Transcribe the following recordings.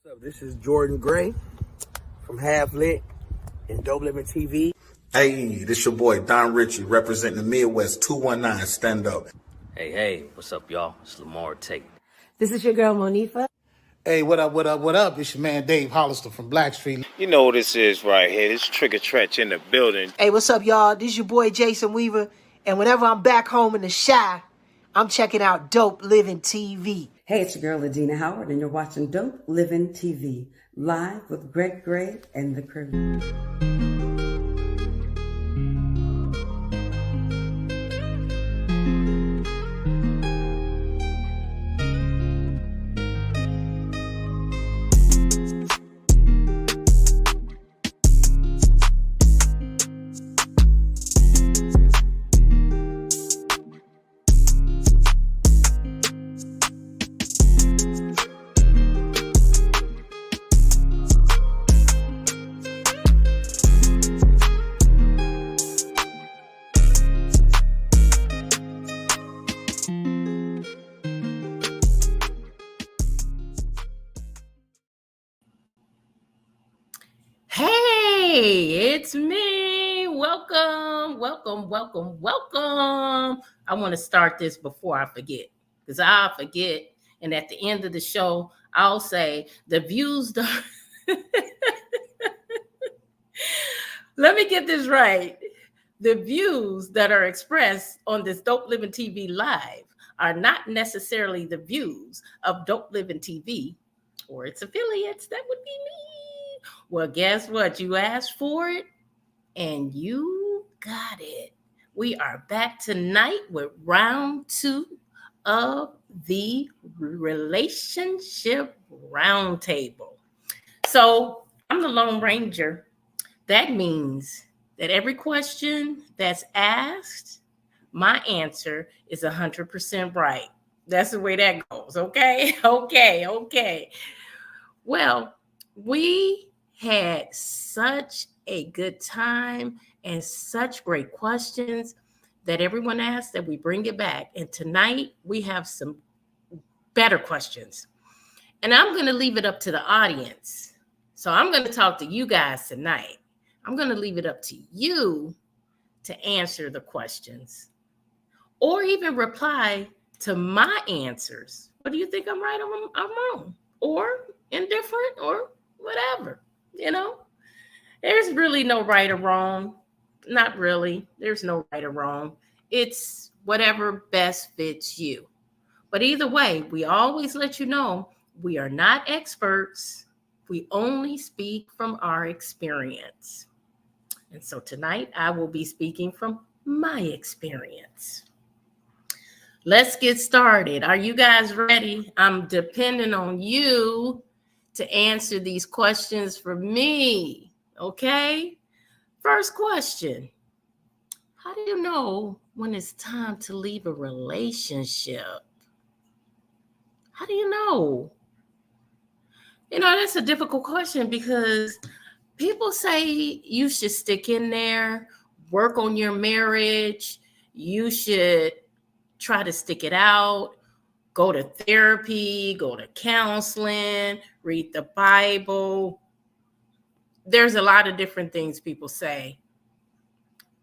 What's up? This is Jordan Gray from Half Lit and DopelivenTV. Hey, this your boy Don Ritchie representing the Midwest 219 Stand Up. Hey, what's up, y'all? It's Lamar Tate. This is your girl, Monifa. Hey, what up? It's your man Dave Hollister from Blackstreet. You know what this is right here. This Trigger Tretch in the building. Hey, what's up, y'all? This is your boy Jason Weaver. And whenever I'm back home in the Chi, I'm checking out Dope Living TV. Hey, it's your girl, Adina Howard, and you're watching Dope Living TV, live with Greg Gray and the crew. Hey, it's me. Welcome. I want to start this before I forget, because I'll forget. And at the end of the show, I'll say the views. Let me get this right. The views that are expressed on this Dope Living TV live are not necessarily the views of Dope Living TV or its affiliates. That would be me. Well, guess what? You asked for it and you got it. We are back tonight with round 2 of the Relationship Roundtable. So I'm the Lone Ranger. That means that every question that's asked, my answer is 100% right. That's the way that goes. Okay. Well, we had such a good time and such great questions that everyone asked that we bring it back. And tonight we have some better questions. And I'm going to leave it up to the audience. So I'm going to talk to you guys tonight. I'm going to leave it up to you to answer the questions or even reply to my answers. What do you think? I'm right or I'm wrong, or indifferent, or whatever. You know, there's really no right or wrong. Not really. There's no right or wrong. It's whatever best fits you. But either way, we always let you know we are not experts. We only speak from our experience. And so tonight I will be speaking from my experience. Let's get started. Are you guys ready? I'm depending on you to answer these questions for me. Okay? First question. How do you know when it's time to leave a relationship? How do you know? You know, that's a difficult question because people say you should stick in there, work on your marriage. You should try to stick it out, go to therapy, go to counseling, read the Bible. There's a lot of different things people say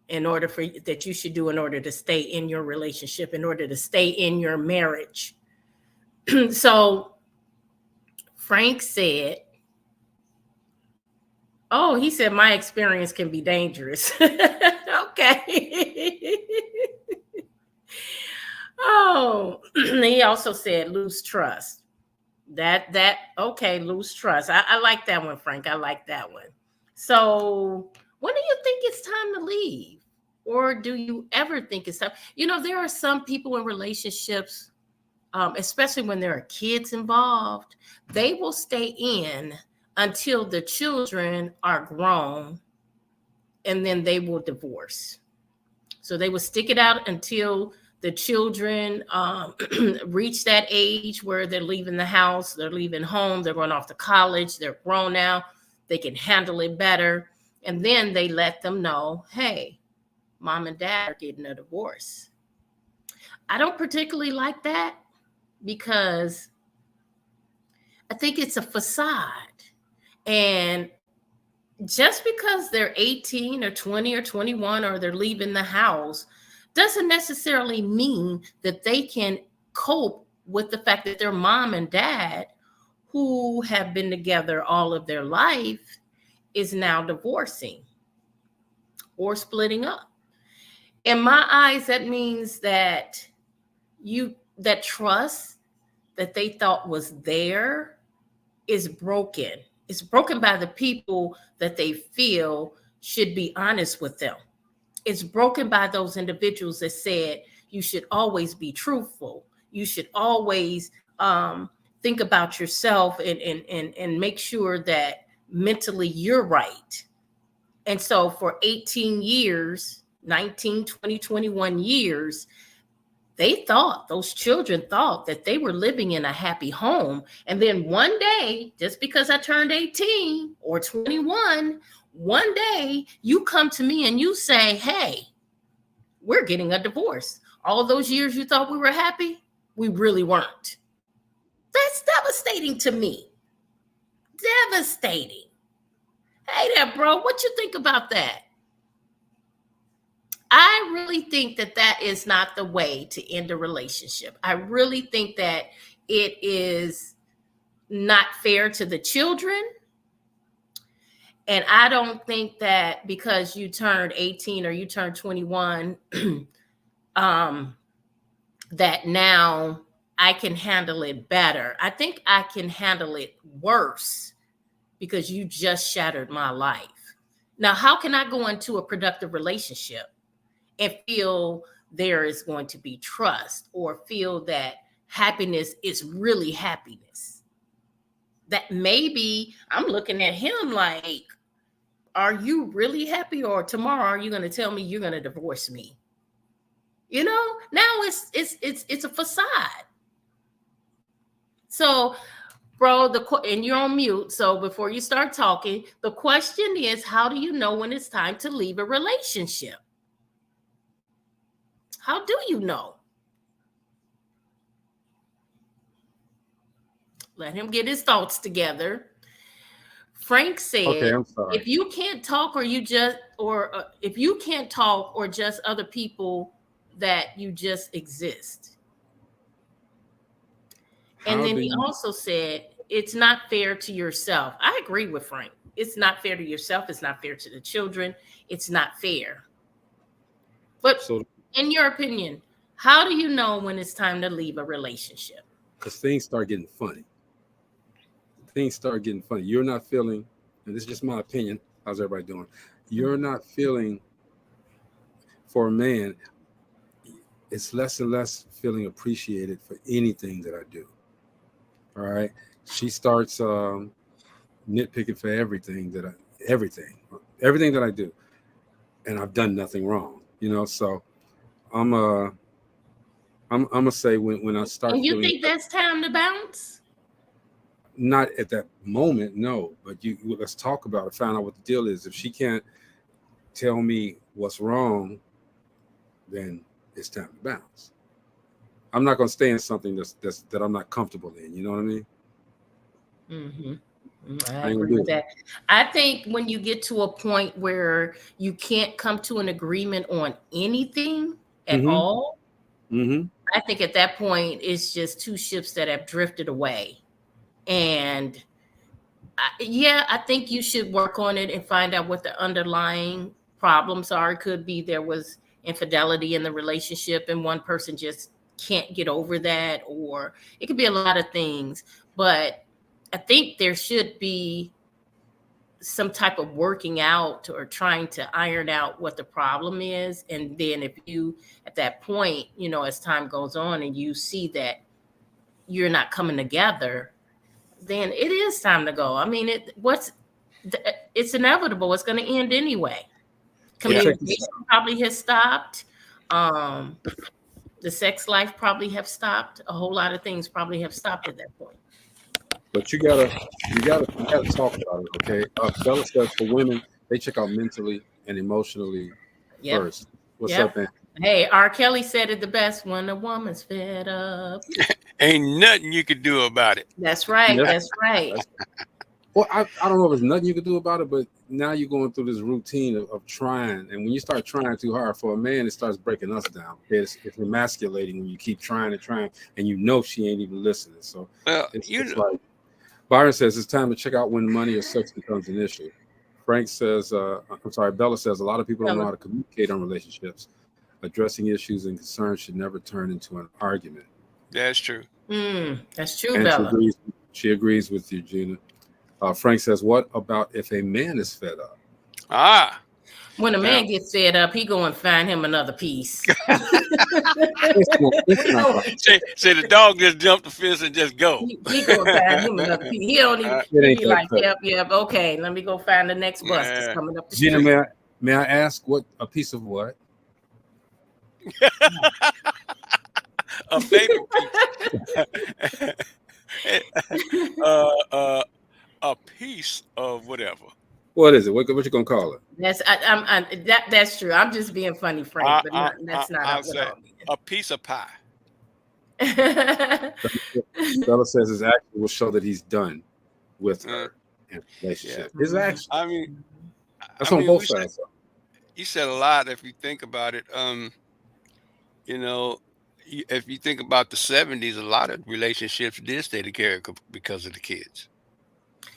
in order for that you should do in order to stay in your relationship, in order to stay in your marriage. So Frank said, he said, my experience can be dangerous. Okay. He also said lose trust. Lose trust. I like that one, Frank. I like that one. So when do you think it's time to leave? Or do you ever think it's time? You know, there are some people in relationships, especially when there are kids involved, they will stay in until the children are grown, and then they will divorce. So they will stick it out until the children reach that age where they're leaving the house, they're leaving home, they're going off to college, they're grown now, they can handle it better. And then they let them know, hey, mom and dad are getting a divorce. I don't particularly like that because I think it's a facade. And just because they're 18 or 20 or 21 or they're leaving the house doesn't necessarily mean that they can cope with the fact that their mom and dad, who have been together all of their life, is now divorcing or splitting up. In my eyes, that means that that trust that they thought was there is broken. It's broken by the people that they feel should be honest with them. It's broken by those individuals that said you should always be truthful. You should always think about yourself and make sure that mentally you're right. And so for 18 years, 19, 20, 21 years, those children thought that they were living in a happy home. And then one day, just because I turned 18 or 21, one day you come to me and you say, hey, we're getting a divorce. All those years you thought we were happy, we really weren't. That's devastating to me. Devastating. Hey there, bro, what you think about that? I really think that that is not the way to end a relationship. I really think that it is not fair to the children. And I don't think that because you turned 18 or you turned 21, that now I can handle it better. I think I can handle it worse because you just shattered my life. Now, how can I go into a productive relationship and feel there is going to be trust or feel that happiness is really happiness? That maybe I'm looking at him like, are you really happy? Or tomorrow, are you going to tell me you're going to divorce me? You know, now it's a facade. So, bro, and you're on mute. So before you start talking, the question is, how do you know when it's time to leave a relationship? How do you know? Let him get his thoughts together. Frank said, okay, I'm sorry. If you can't talk if you can't talk or just other people, that you just exist. And then he also said, it's not fair to yourself. I agree with Frank. It's not fair to yourself. It's not fair to the children. It's not fair. But in your opinion, how do you know when it's time to leave a relationship? Because things start getting funny. You're not feeling, and this is just my opinion. How's everybody doing? You're not feeling, for a man, it's less and less feeling appreciated for anything that I do. All right. She starts nitpicking for everything that I do. And I've done nothing wrong, you know. So I'm gonna say when I start. And you think that's time to bounce? Not at that moment, no. But let's talk about it. Find out what the deal is. If she can't tell me what's wrong, then it's time to bounce. I'm not gonna stay in something that I'm not comfortable in. You know what I mean? Mm-hmm. I agree with that. I think when you get to a point where you can't come to an agreement on anything at all, I think at that point it's just two ships that have drifted away. And I think you should work on it and find out what the underlying problems are. It could be there was infidelity in the relationship and one person just can't get over that, or it could be a lot of things. But I think there should be some type of working out or trying to iron out what the problem is. And then if you, at that point, you know, as time goes on and you see that you're not coming together, then it is time to go. I mean, it's inevitable. It's going to end anyway. Communication probably has stopped. The sex life probably have stopped. A whole lot of things probably have stopped at that point. But you gotta talk about it, okay? Fellas, for women, they check out mentally and emotionally first. What's up, man? Hey, R. Kelly said it the best: when a woman's fed up. Ain't nothing you could do about it. That's right. Yeah. That's right. Well, I don't know if there's nothing you can do about it, but now you're going through this routine of trying. And when you start trying too hard for a man, it starts breaking us down. It's emasculating when you keep trying and trying, and you know she ain't even listening. So it's like Byron says it's time to check out when money or sex becomes an issue. Frank says, Bella says a lot of people don't know how to communicate on relationships. Addressing issues and concerns should never turn into an argument. That's true. That's true, And Bella. she agrees with you, Gina. Frank says, what about if a man is fed up? When a man gets fed up, he go and find him another piece. Say the dog just jumped the fence and just go. He go and find him another piece. He don't even be like, yep, okay, let me go find the next bus that's coming up the street. Gina, may I ask what a piece of what? A favorite piece. A piece of whatever. What is it? What you gonna call it? That's true. I'm just being funny, Frank, but that's not I'll say a piece of pie. Bella says his action will show that he's done with her in a relationship. His action. I mean, that's on both sides. You said a lot if you think about it. You know, if you think about the 70s, a lot of relationships did stay together because of the kids.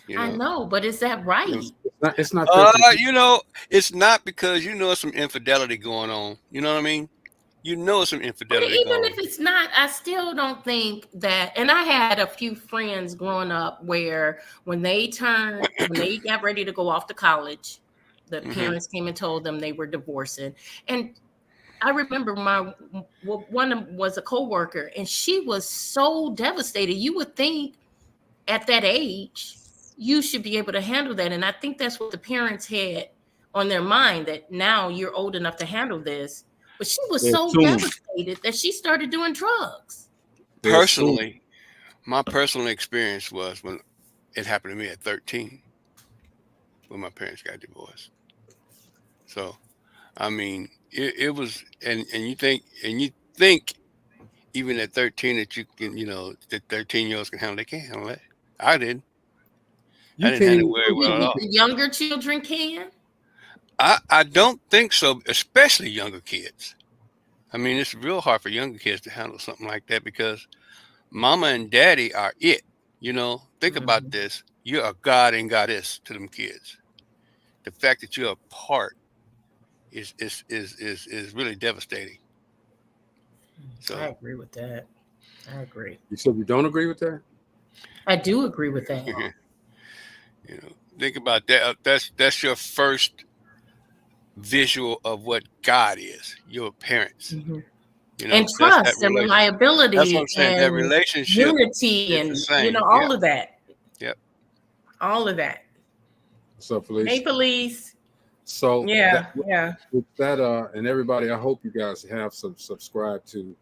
You know? I know, but is that right? It's not. You know, it's not, because you know some infidelity going on. You know what I mean? You know some infidelity. But even if it's not, I still don't think that. And I had a few friends growing up where when they got ready to go off to college, the parents came and told them they were divorcing. And I remember one was a coworker, and she was so devastated. You would think at that age you should be able to handle that, and I think that's what the parents had on their mind, that now you're old enough to handle this. But she was so devastated that she started doing drugs. Personally, my personal experience was when it happened to me at 13, when my parents got divorced. So, I mean, it was, and you think even at 13 that you can, that 13-year-olds can handle. They can't handle it. I didn't. I didn't handle it very well at all. Younger children can? I don't think so, especially younger kids. I mean, it's real hard for younger kids to handle something like that, because mama and daddy are it. Think about this. You're a god and goddess to them kids. The fact that you're a part is really devastating. So I agree with that. I agree. You said you don't agree with that? I do agree with that. Think about that. That's your first visual of what God is. Your parents. And trust and reliability. That's what I'm saying. That relationship, unity, and all of that. Yep. All of that. What's up, Felice? Hey, Felice. So with that, and everybody, I hope you guys have subscribed to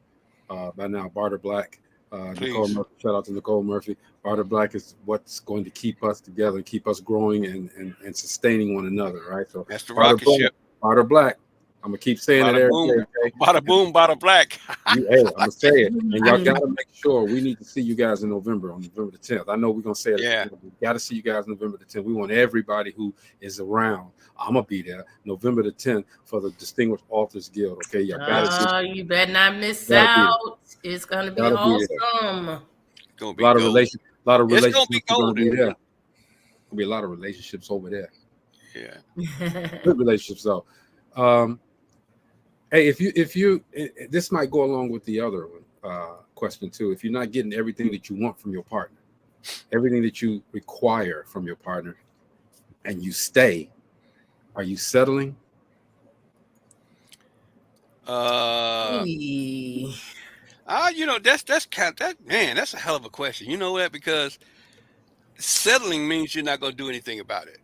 by now Barter Black. Nicole Murphy, shout out to Nicole Murphy. Barter Black is what's going to keep us together and keep us growing and sustaining one another, right? So that's the rocket ship. Barter Black. I'm gonna keep saying it every day. Okay? Bada boom, bada black. I'm gonna say it, and y'all gotta make sure we need to see you guys in November, on November the 10th. I know we're gonna say it. Yeah. We gotta see you guys November the 10th. We want everybody who is around. I'm gonna be there November the 10th for the Distinguished Authors Guild. Okay, y'all gotta. You better not miss out. It's gonna be awesome. It's gonna be a lot of relationships. It's gonna be golden. Be there. Gonna be a lot of relationships over there. Yeah. Good relationships though. Hey, if you this might go along with the other question too. If you're not getting everything that you want from your partner, everything that you require from your partner, and you stay, are you settling? That's kind of that, man. That's a hell of a question. You know that, because settling means you're not going to do anything about it,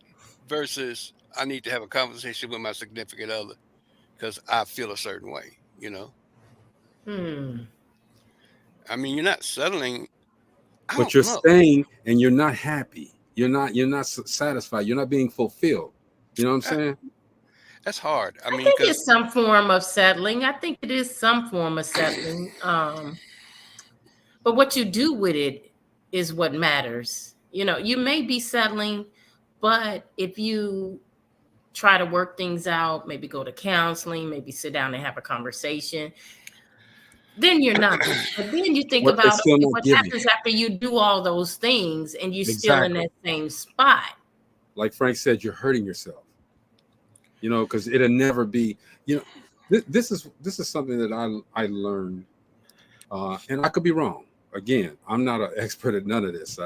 versus I need to have a conversation with my significant other because I feel a certain way. I mean, you're not settling, but you're staying, and you're not happy. You're not satisfied. You're not being fulfilled. You know what I'm saying? That's hard. I I mean, think because it's some form of settling. I think it is some form of settling. But what you do with it is what matters. You know, you may be settling, but if you try to work things out, maybe go to counseling, maybe sit down and have a conversation, then you're not. But then you think What they about, still okay, not what giving. happens after you do all those things and you're still in Exactly. that same spot? Like Frank said, you're hurting yourself. You know, because it'll never be. You know, this is something that I learned, and I could be wrong. Again, I'm not an expert at none of this.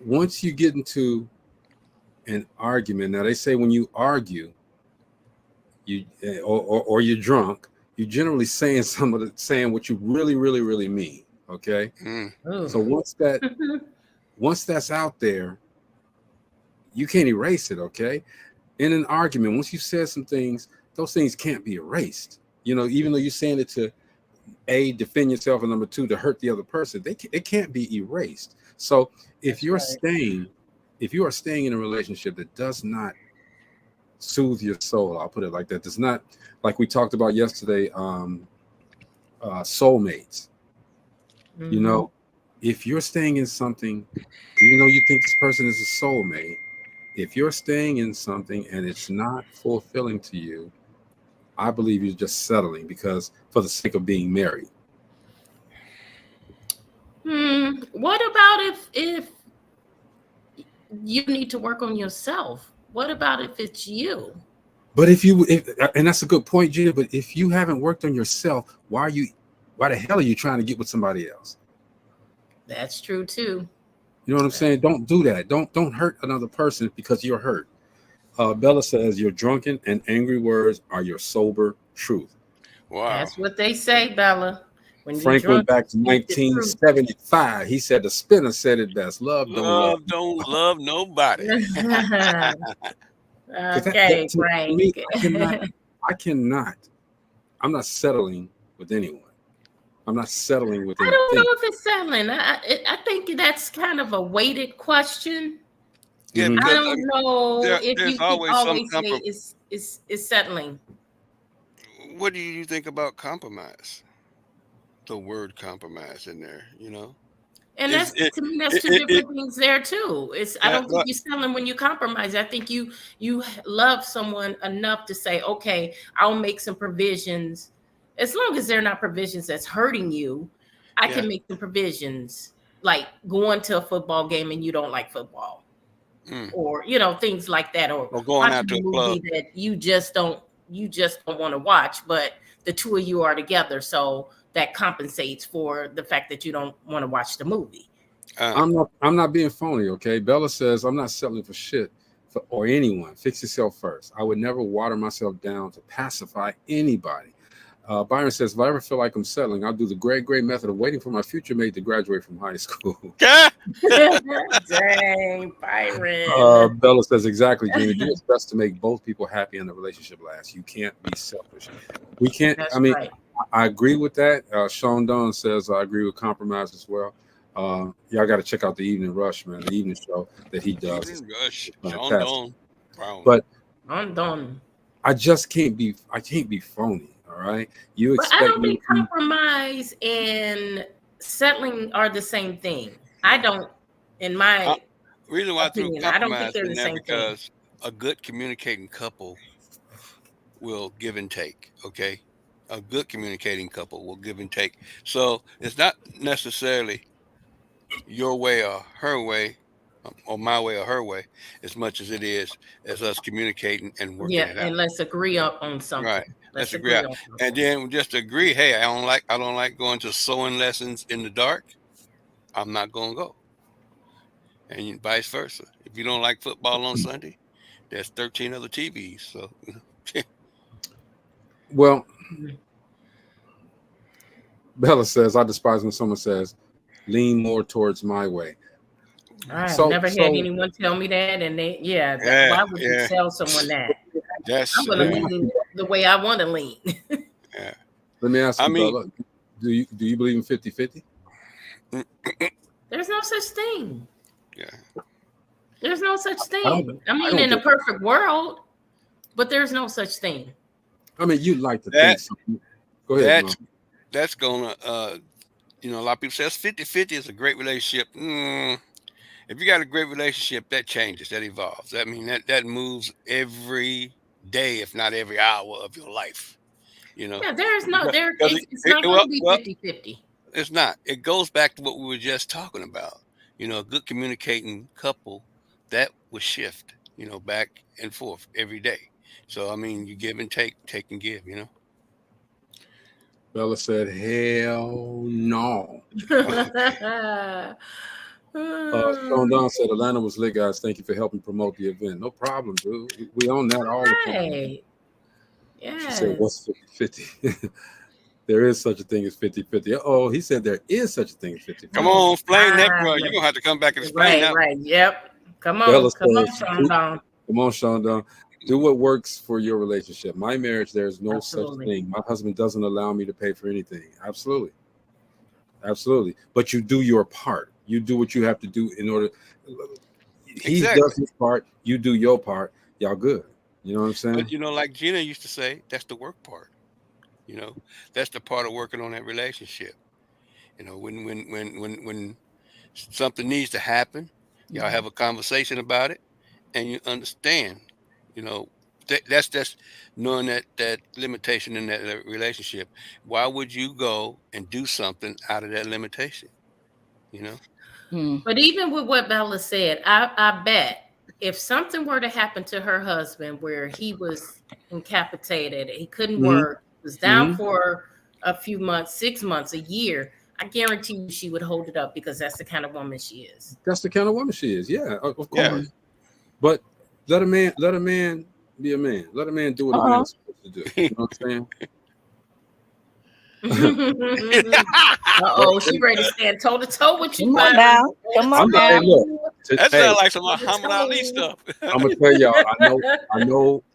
Once you get into an argument, now they say when you argue, or you're drunk, you're generally saying saying what you really mean. Okay, so once that's out there, you can't erase it. Okay, in an argument, once you've said some things, those things can't be erased. You know, even though you're saying it to defend yourself, and number two, to hurt the other person, it can't be erased. So if you are staying in a relationship that does not soothe your soul, I'll put it like that, does not, like we talked about yesterday, soulmates. Mm-hmm. You know, if you're staying in something, even though you think this person is a soulmate, if you're staying in something and it's not fulfilling to you, I believe you're just settling because for the sake of being married. What about if you need to work on yourself? What about if it's you? But and that's a good point, Gina. But if you haven't worked on yourself, why the hell are you trying to get with somebody else? That's true too. You know what I'm saying? Don't do that. Don't hurt another person because you're hurt. Bella says your drunken and angry words are your sober truth. wow, That's what they say, Bella. When Frank went back to 1975. He said the spinner said it best. Love don't love nobody. Okay, Frank. Me, I'm not settling with anyone. I'm not settling with anything. I don't know if it's settling. I think that's kind of a weighted question. Yeah, Mhm. I don't know if there's you can always some say it's settling. What do you think about compromise? The word compromise in there, you know. And that's to me, that's two different things there too. I don't think you're settling when you compromise. I think you love someone enough to say, okay, I'll make some provisions. As long as they're not provisions that's hurting you, I can make some provisions, like going to a football game and you don't like football. Or things like that, or going out to a movie club that you just don't want to watch, but the two of you are together, so that compensates for the fact that you don't want to watch the movie. I'm not being phony, okay? Bella says I'm not settling for shit or anyone. Fix yourself first. I would never water myself down to pacify anybody. Byron says, if I ever feel like I'm settling, I'll do the Greg Gray method of waiting for my future mate to graduate from high school. Dang, Byron. Bella says, exactly, Gina. Do its best to make both people happy and the relationship last. You can't be selfish. We can't. That's I mean, right. I agree with that. Sean Dunn says, I agree with compromise as well. Y'all got to check out the Evening Rush, man. The evening show that he does. Evening Rush. Sean Dunn. But I'm done. I just can't be phony. All right. But I don't think compromise and settling are the same thing. I don't, in my reason why opinion, I I don't think they're the same thing. Because a good communicating couple will give and take. Okay. A good communicating couple will give and take. So it's not necessarily your way or her way, or my way or her way, as much as it is as us communicating and working it out. And let's agree on something. Right. Let's agree on and then just agree, hey, I don't like going to sewing lessons in the dark. I'm not gonna go. And vice versa. If you don't like football on Sunday, there's 13 other TVs. So well, Bella says, I despise when someone says, lean more towards my way. I've never had anyone tell me that, and why would you tell someone that? I'm gonna lean the way I want to lean. Yeah. Let me ask you, Bella, do you believe in 50-50? There's no such thing. Yeah. There's no such I don't. thing. I I mean, don't in a think. perfect world, but there's no such thing. I mean, you like to That think something. Go ahead, Mom. that's gonna you know, a lot of people say it's 50-50 is a great relationship. If you got a great relationship, that changes, that evolves. I mean, that moves every day, if not every hour of your life. You know, Yeah, there's no because there. because It's not going to be well, 50-50. it's not. It goes back to what we were just talking about. You know, a good communicating couple that will shift. You know, back and forth every day. So I mean, you give and take and give. You know. Bella said, "Hell no." Sean Don said, "Atlanta was lit, guys. Thank you for helping promote the event. No problem, dude. We own that all the time." Right. She said, Yes. "What's 50-50?" There is such a thing as 50-50. Oh, he said there is such a thing as 50-50. Come on, explain that, bro. You're gonna have to come back and explain that. Right. Yep. Come Bella on, says, Sean Don. "Come on, Sean Don. Do what works for your relationship. My marriage, there's no Absolutely. such thing. My husband doesn't allow me to pay for anything. Absolutely. Absolutely. But you do your part. You do what you have to do in order. He does his part. You do your part. Y'all good. You know what I'm saying? But you know, like Gina used to say, that's the work part. You know, that's the part of working on that relationship. You know, when something needs to happen, y'all have a conversation about it, and you understand. You know, that's just knowing that limitation in that relationship. Why would you go and do something out of that limitation? You know. But even with what Bella said, I bet if something were to happen to her husband where he was incapacitated, he couldn't work, was down for a few months, 6 months, a year, I guarantee you she would hold it up because that's the kind of woman she is. That's the kind of woman she is. Yeah, of course. Yeah. But let a man be a man. Let a man do what a man is supposed to do. You know what I'm saying? She ready to stand toe to toe with you. Come on now. Come on now. Hey, look, That sounds like some Muhammad Ali stuff. I'm gonna tell y'all.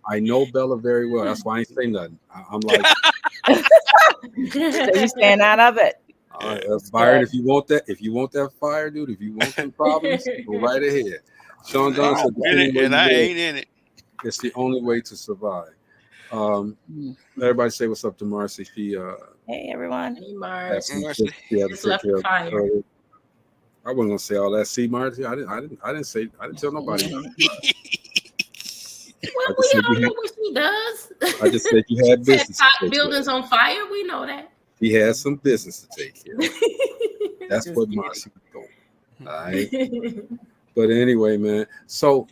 I know Bella very well. That's why I ain't say nothing. I'm like, So you stand out of it. Byron, if you want that fire, dude, if you want some problems, go right ahead. Sean Don said, I ain't in it. It's the only way to survive. Everybody say what's up to Marcy. She Hey everyone. Hey, Marcy. Just left the fire. I wasn't gonna say all that. See, Marcy, I didn't tell nobody. Well, we all know what she does. I just said you had business. Buildings on fire. We know that. He has some business to take care of. That's what Marcy was doing. All right. But anyway, man. So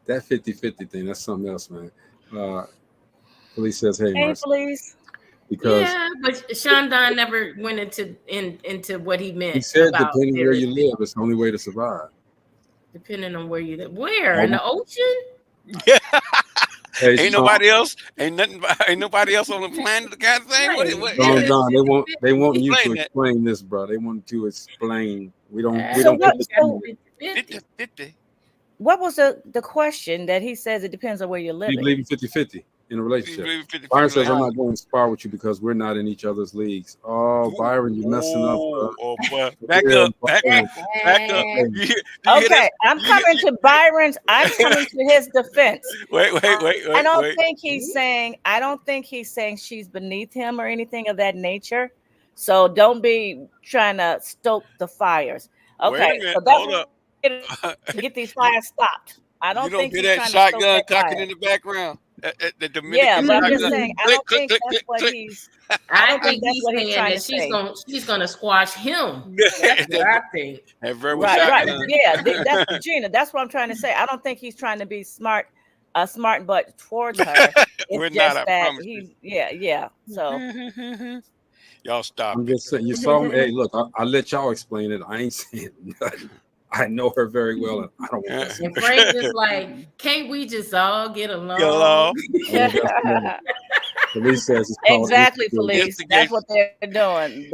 that 50-50 thing, that's something else, man. Police says, hey Marcy. Police. Because but Sean Don never went into what he meant. He said depending where you live, it's the only way to survive. Depending on where you live. Where? In the ocean? Yeah. Hey, ain't nobody else. Ain't nobody else on the planet. The kind of thing. Right. Don, they want you to explain this, bro. They want to explain. We don't. What was the question that he says? It depends on where you're living. You believe in 50-50 in a relationship. Byron says, I'm not going to spar with you because we're not in each other's leagues. Oh, Byron, you're messing up. Oh, boy. Back up. Okay, I'm coming to his defense. Wait. I don't think he's saying she's beneath him or anything of that nature. So don't be trying to stoke the fires. Okay, so that's to get these fires stopped. I don't think hear that shotgun cocking in the background. The Dominican but I'm just saying, I don't think that's what he's. I think he's saying that she's gonna squash him. That's what I think. Right. Yeah, that's Gina. That's what I'm trying to say. I don't think he's trying to be smart but towards her. We're just not. that he's yeah. So y'all stop. I'm just saying. You saw me. Hey, look, I'll let y'all explain it. I ain't saying nothing. I know her very well, and I don't want to. And Frank is like, can't we just all get along? Police says it's exactly, police. That's what they're doing.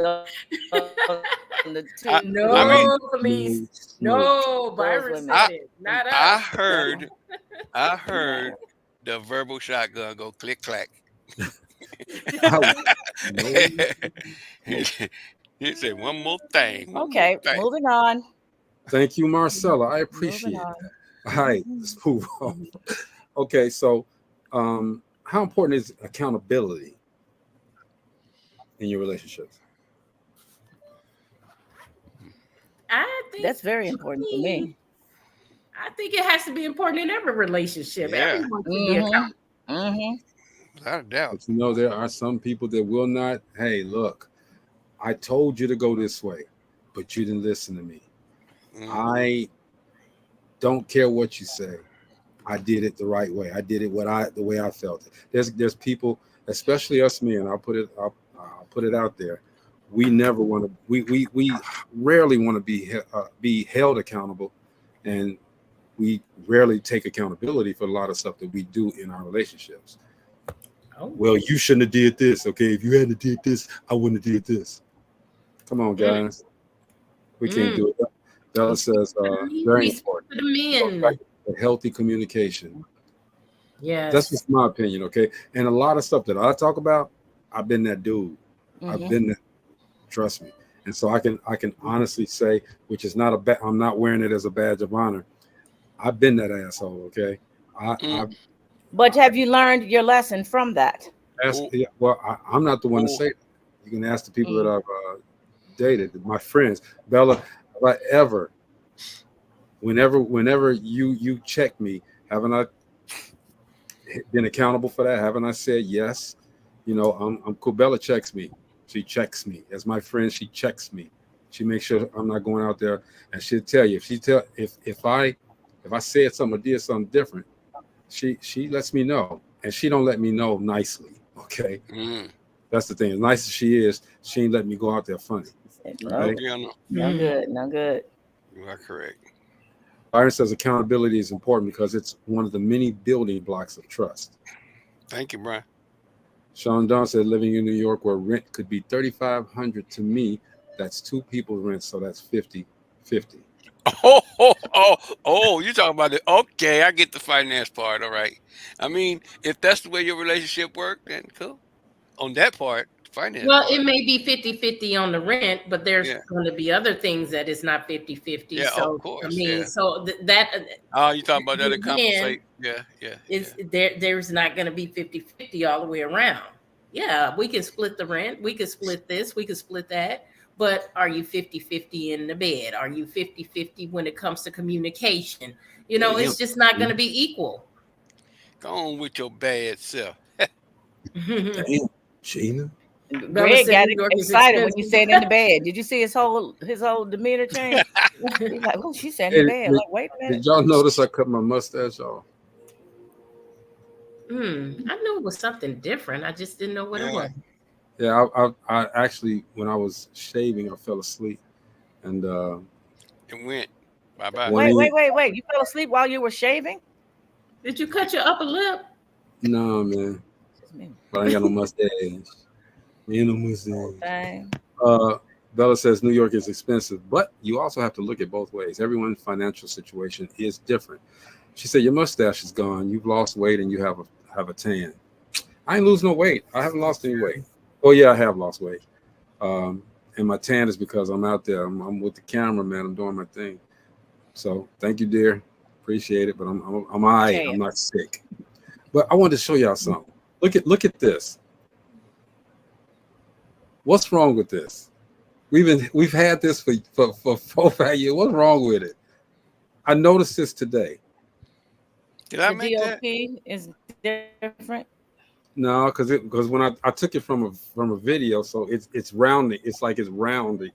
Police. No, Byron said it. Not us. I heard the verbal shotgun go click clack. He said one more thing. Okay, moving on. Thank you, Marcella. I appreciate that. All right, let's move on. Okay, so how important is accountability in your relationships? I think that's very important to me. I think it has to be important in every relationship. Yeah. Everyone should be accountable. Without a doubt. But you know, there are some people that will not. Hey, look, I told you to go this way, but you didn't listen to me. I don't care what you say. I did it the right way. I did it the way I felt it. There's people, especially us men. I'll put it out there. We never want to. We rarely want to be held accountable, and we rarely take accountability for a lot of stuff that we do in our relationships. Oh. Well, you shouldn't have did this. Okay, if you hadn't did this, I wouldn't have did this. Come on, guys. We can't do it. Bella says very important. A healthy communication. Yeah, that's just my opinion. Okay, and a lot of stuff that I talk about, I've been that dude. I've been that. Trust me. And so I can honestly say, which is not I'm not wearing it as a badge of honor. I've been that asshole. Okay. But have you learned your lesson from that? I'm not the one to say that. You can ask the people that I've dated, my friends. Bella, if I ever, whenever you check me, haven't I been accountable for that? Haven't I said yes? You know, I'm cool. Bella checks me. She checks me as my friend. She checks me. She makes sure I'm not going out there, and she'll tell you if I said something or did something different. She lets me know, and she don't let me know nicely. Okay, that's the thing. As nice as she is, she ain't letting me go out there funny. No, no good, no good. You are correct. Byron says accountability is important because it's one of the many building blocks of trust. Thank you, Brian. Sean Dunn said, living in New York where rent could be $3,500 to me, that's two people's rent, so that's 50-50. Oh, you talking about it. Okay, I get the finance part. All right. I mean, if that's the way your relationship works, then cool. On that part, finance. Well, part. It may be 50-50 on the rent, but there's going to be other things that is not 50-50. Yeah, so, of course. I mean, so that. Oh, you talking about that to compensate? There's not going to be 50-50 all the way around. Yeah, we can split the rent. We can split this. We can split that. But are you 50-50 in the bed? Are you 50-50 when it comes to communication? You know, it's just not going to be equal. Go on with your bad self. Damn, Gina. Greg got excited when you said in the bed. Did you see his whole demeanor change? He's like, "Oh, she said in the bed." Like, wait a minute. Did y'all notice I cut my mustache off? I knew it was something different. I just didn't know what it was. Yeah, I actually, when I was shaving, I fell asleep, and it went bye-bye. Wait! You fell asleep while you were shaving? Did you cut your upper lip? No, man. But I ain't got no mustache. Ain't no mustache. Bella says New York is expensive, but you also have to look at both ways. Everyone's financial situation is different. She said your mustache is gone. You've lost weight, and you have a tan. I ain't lose no weight. I haven't lost any weight. Oh yeah, I have lost weight. And my tan is because I'm out there. I'm with the camera, man. I'm doing my thing. So thank you, dear. Appreciate it. But I'm all right. I'm not sick. But I wanted to show y'all something. Look at this. What's wrong with this? We've had this for 4-5 years. What's wrong with it? I noticed this today. Did I make that? The DOP is different. No, because when I took it from a video, so it's rounding. It's like it's rounding.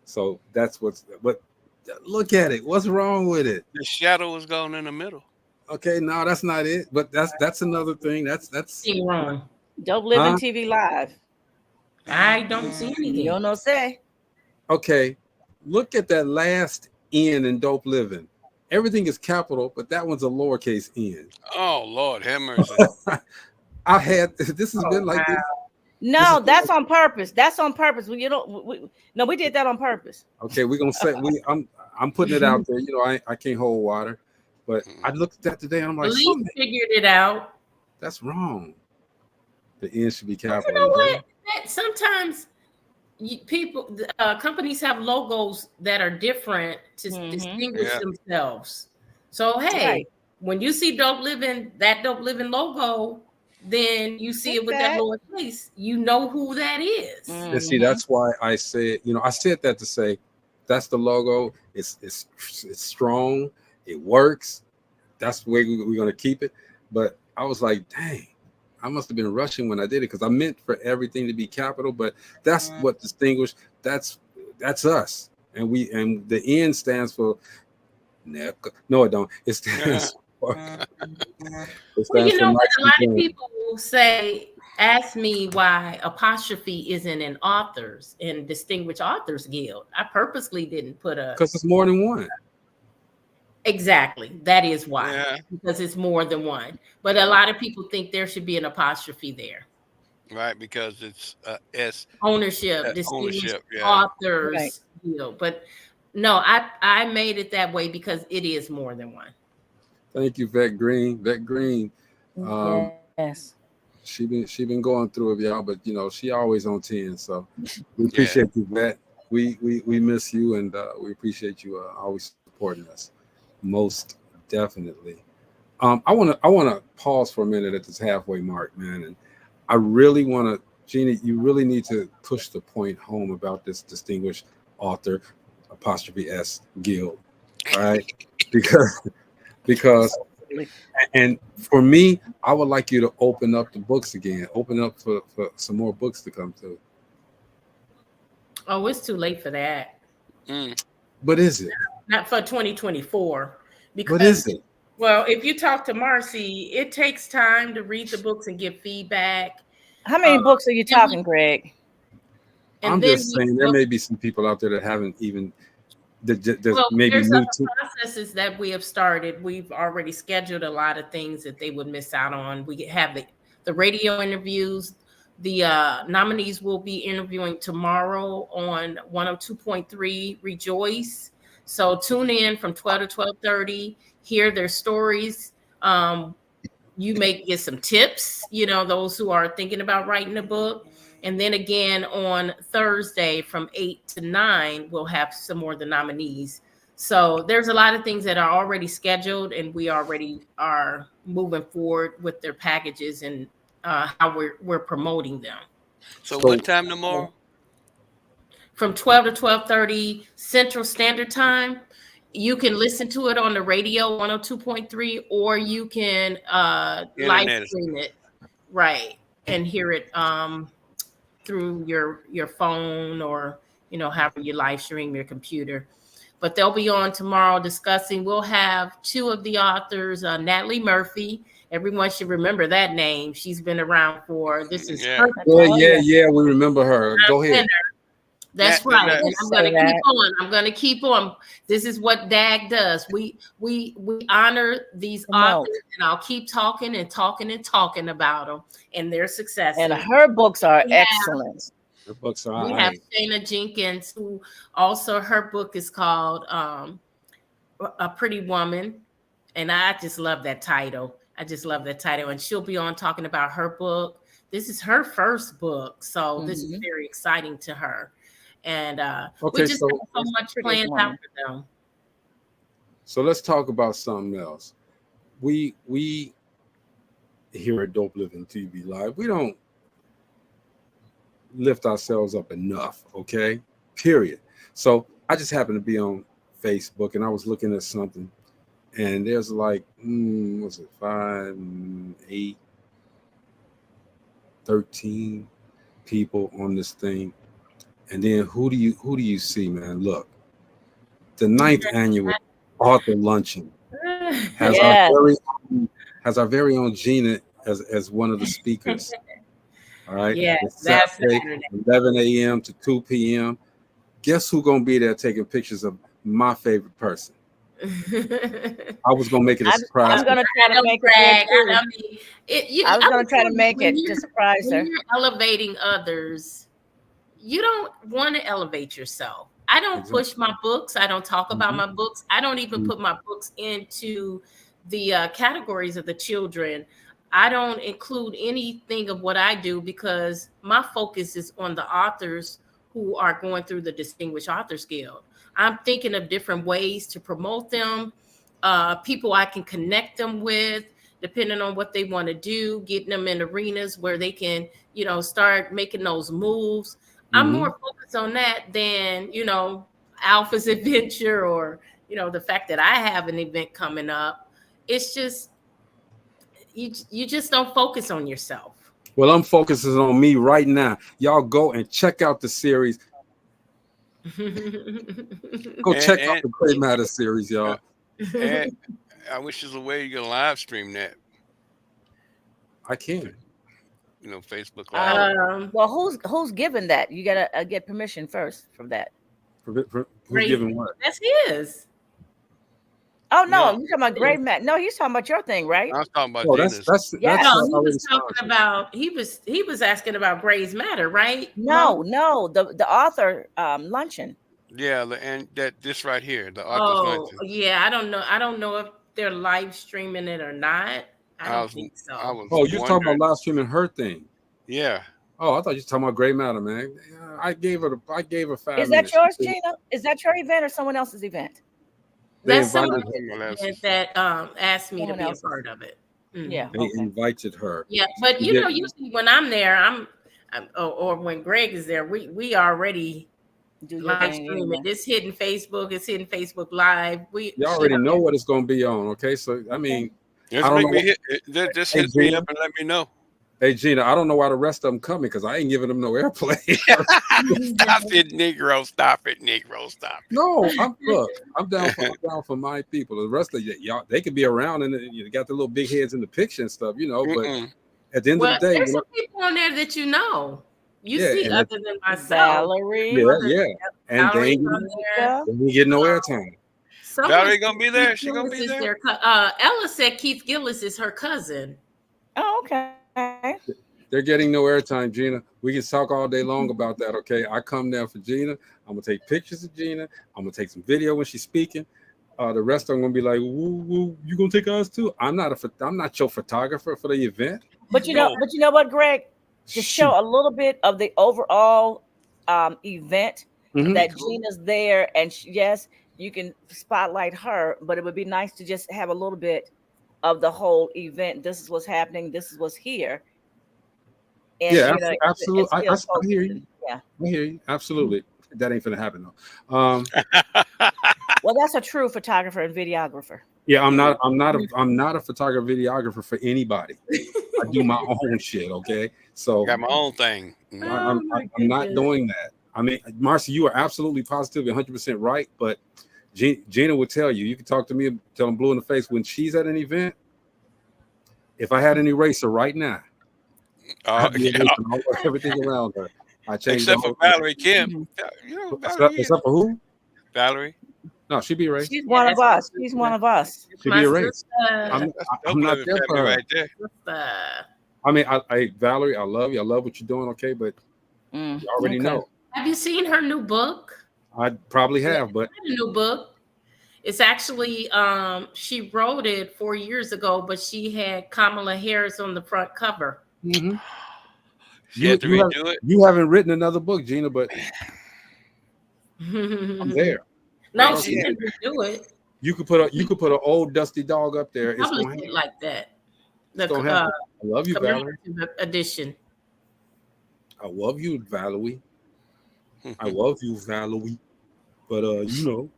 So that's but look at it. What's wrong with it? The shadow was going in the middle. Okay, no, that's not it. But that's another thing. That's wrong. Dope Living TV Live. I don't see anything. You don't know say. Okay, look at that last N in Dope Living. Everything is capital, but that one's a lowercase n. Oh Lord, have mercy. I had this has been like this. No, that's on purpose. That's on purpose. We did that on purpose. Okay, we're gonna say I'm putting it out there. You know, I can't hold water, but I looked at that today and I'm like, Lee figured it out. That's wrong. The N should be capital. You know what? Sometimes companies have logos that are different to distinguish themselves. So hey, when you see Dope Living, that Dope Living logo, then you see it with that lowercase, you know who that is. And see, that's why I said, I said that to say that's the logo. It's strong. It works. That's the way we're going to keep it. But I was like, dang, I must have been rushing when I did it, because I meant for everything to be capital. But that's what distinguished. That's us. And the N stands for no, it don't. It stands for. Well, you know what? A lot of people say, ask me why apostrophe isn't in authors and Distinguished Authors Guild. I purposely didn't put a. Because it's more than one. Exactly. That is why. Because it's more than one. But a lot of people think there should be an apostrophe there. Right, because it's ownership, Distinguished Authors Guild. But no, I made it that way because it is more than one. Thank you, Vet Green. Vet Green. Yes. She been going through it, y'all, but she always on 10. So we appreciate you, Vet. We miss you, and we appreciate you always supporting us. Most definitely. I wanna pause for a minute at this halfway mark, man, and I really want to, Jeannie, you really need to push the point home about this Distinguished Author '*S Guild, all right? because and for me, I would like you to open up the books again, open up for some more books to come through. Oh, it's too late for that. But is it? Not for 2024. Because, but is it? Well, if you talk to Marcy, it takes time to read the books and give feedback. How many books are you talking, Greg? I'm just saying there may be some people out there that haven't even. Maybe there's other processes that we have started. We've already scheduled a lot of things that they would miss out on. We have the radio interviews. The nominees will be interviewing tomorrow on 102.3 Rejoice. So tune in from 12 to 12:30. Hear their stories. You may get some tips. Those who are thinking about writing a book. And then again on Thursday from 8 to 9, we'll have some more of the nominees. So there's a lot of things that are already scheduled, and we already are moving forward with their packages and how we're promoting them. So what time tomorrow? From 12 to 12:30 Central Standard Time. You can listen to it on the radio 102.3, or you can live stream it, right, and hear it through your phone, or however you live stream your computer. But they'll be on tomorrow discussing. We'll have two of the authors, Natalie Murphy. Everyone should remember that name. She's been around for her. Yeah, we remember her. Go ahead. That's right. And I'm going to keep on. I'm going to keep on. This is what DAG does. We honor these authors, and I'll keep talking and talking and talking about them and their success. And her books are excellent. Her books are. We have Shana Jenkins, who also her book is called A Pretty Woman, and I just love that title. And she'll be on talking about her book. This is her first book, so this is very exciting to her. And we just have so much planned out for them. So let's talk about something else. We here at Dope Living TV Live, we don't lift ourselves up enough, okay? Period. So I just happened to be on Facebook, and I was looking at something, and there's like, what's it, 5, 8, 13 people on this thing. And then who do you see, man? Look, the 9th annual author luncheon has our very own Gina as one of the speakers. All right. Yeah, that's Saturday, 11 a.m. to 2 p.m. Guess who's gonna be there taking pictures of my favorite person? I was gonna make it a surprise. I'm gonna try to make it. I was gonna try to make it to surprise her. When you're elevating others, you don't want to elevate yourself. I don't push my books. I don't talk about my books. I don't even put my books into the categories of the children. I don't include anything of what I do because my focus is on the authors who are going through the Distinguished Authors Guild. I'm thinking of different ways to promote them, people I can connect them with, depending on what they want to do, getting them in arenas where they can, you know, start making those moves. I'm more focused on that than, you know, Alpha's adventure or, you know, the fact that I have an event coming up. It's just, you just don't focus on yourself. Well, I'm focusing on me right now. Y'all go and check out the series. Go check out the Gray Matter series, y'all. And I wish there's a way you can live stream that. I can. You know, Facebook Live. Well, who's given that? You gotta get permission first from that. Who's giving what? That's his. Oh no, you're talking about Gray Matt. No, he's talking about your thing, right? I was talking about that's he was talking about he was asking about Gray's Matter, right? No, the author luncheon. Yeah, and that this right here, the author's luncheon. Yeah, I don't know if they're live streaming it or not. I don't think so. You're talking about live streaming her thing. Yeah. Oh, I thought you were talking about Gray Matter, man. I gave her 5 minutes. Is that yours, Gina? Is that your event or someone else's event? That's someone that asked me to be a part of it. Yeah, they invited her. Yeah, but you know, usually when I'm there, or when Greg is there, we already live stream it. It's hitting Facebook. It's hitting Facebook Live. You already know what it's going to be on. Okay, so I mean, just hit me up and let me know. Hey Gina, I don't know why the rest of them coming because I ain't giving them no airplay. Stop it, Negro! Stop it, Negro! Stop it. No, I'm down for my people. The rest of y'all, they could be around and you got the little big heads in the picture and stuff, you know. But at the end of the day, there's some people on there that you know. You see, other than myself, Valerie, and they ain't get no airtime. Valerie gonna be there. She gonna be there. Ella said Keith Gillis is her cousin. Oh, okay. They're getting no airtime, Gina. We can talk all day long about that, okay? I come down for Gina. I'm gonna take pictures of Gina. I'm gonna take some video when she's speaking. The rest of them gonna be like, "Woo, you gonna take us too?" I'm not your photographer for the event. But you know what, Greg? To show a little bit of the overall event that Gina's there, and yes, you can spotlight her, but it would be nice to just have a little bit of the whole event. This is what's happening. This is what's here. And, yeah, absolutely. I hear you. Yeah, I hear you. Absolutely. That ain't gonna happen though. Well, that's a true photographer and videographer. Yeah, I'm not a photographer, videographer for anybody. I do my own shit. Okay, so I got my own thing. I'm not doing that. I mean, Marcy, you are absolutely positive, 100% right. But Gina would tell you. You can talk to me, tell them blue in the face when she's at an event. If I had an eraser right now, I'd be erasing everything around her. I changed except for Valerie Kim. You know, except for who? Valerie. No, she'd be erased. She's one of us. She's one of us. She'd be erased. I'm not there for her. Right there. I mean, Valerie, I love you. I love what you're doing. Okay, but you already know. Have you seen her new book? I probably have, but a new book. It's actually she wrote it 4 years ago, but she had Kamala Harris on the front cover. Mm-hmm. She had to redo it. You haven't written another book, Gina, but I'm there. No, she didn't do it. You could put an old dusty dog up there. It's going to like that. I love you, Valerie. Edition. I love you, Valerie. I love you, Valerie. But you know,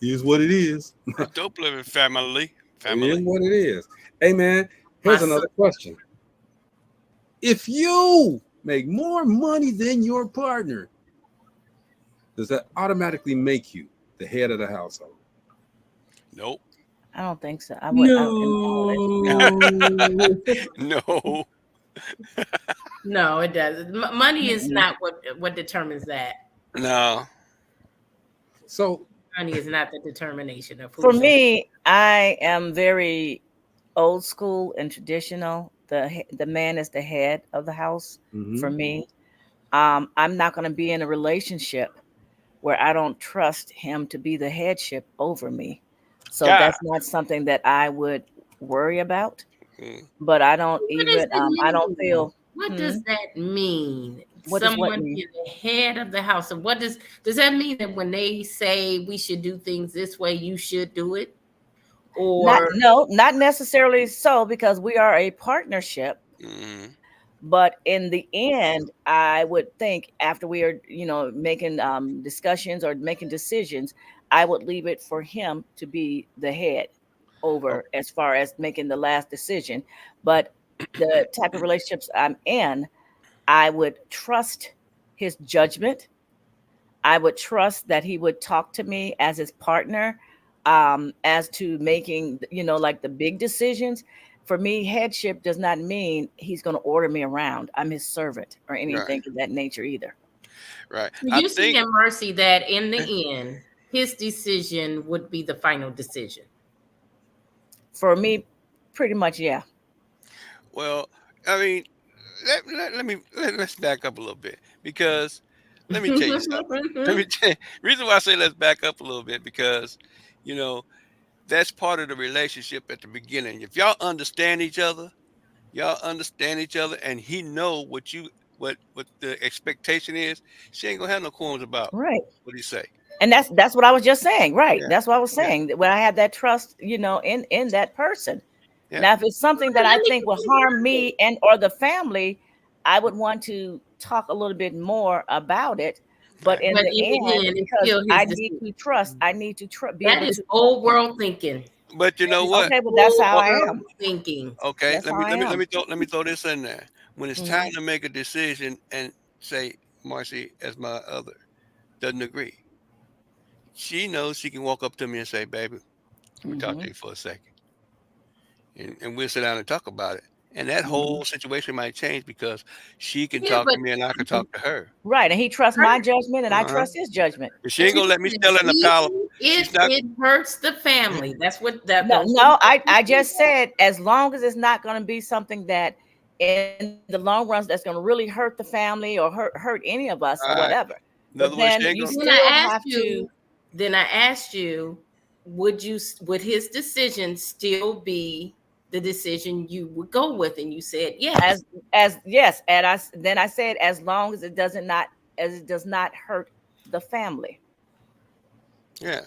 it is what it is. Dope living family. It is what it is. Hey man, here's another question. If you make more money than your partner, does that automatically make you the head of the household? Nope. I don't think so. I would. No. No, it doesn't. Money is not what determines that. No. So money is not the determination of who. For me, I am very old school and traditional. The man is the head of the house. For me. I'm not going to be in a relationship where I don't trust him to be the headship over me. So that's not something that I would worry about. But I don't I don't feel. What does that mean? someone mean? be the head of the house. And what does that mean? That when they say we should do things this way, you should do it? Or not necessarily so, because we are a partnership. But in the end, I would think after we are, making discussions or making decisions, I would leave it for him to be the head over as far as making the last decision. But the type of relationships I'm in, I would trust his judgment. I would trust that he would talk to me as his partner, as to making, like the big decisions. For me, headship does not mean he's going to order me around. I'm his servant or anything of that nature either. Right. you see in Mercy that in the end, his decision would be the final decision? For me, pretty much, yeah. Well, I mean, let's back up a little bit, because let me tell you something. Reason why I say let's back up a little bit, because that's part of the relationship at the beginning. If y'all understand each other, and he know what the expectation is, she ain't gonna have no qualms about right what he say. And that's what I was just saying. Right. Yeah. That's what I was saying. When I have that trust, in that person. Yeah. Now, if it's something that I think will harm me and or the family, I would want to talk a little bit more about it. But in the end, because I need to trust, be that able is to old world thinking. But you know what? Okay, well, that's how I am thinking. Okay, let me throw this in there. When it's time to make a decision, and say Marcy, as my other, doesn't agree, she knows she can walk up to me and say, "Baby, let me talk to you for a second," and we'll sit down and talk about it. And that whole situation might change, because she can talk to me and I can talk to her. Right, and he trusts my judgment, and I trust his judgment. She ain't gonna let me tell her in the pile. It hurts the family. That's what that. No, I just said, as long as it's not going to be something that in the long run that's going to really hurt the family or hurt any of us or whatever. But then you still have to. Then I asked you, would his decision still be the decision you would go with? And you said yes. As yes, and I said, as long as it does not hurt the family. Yeah.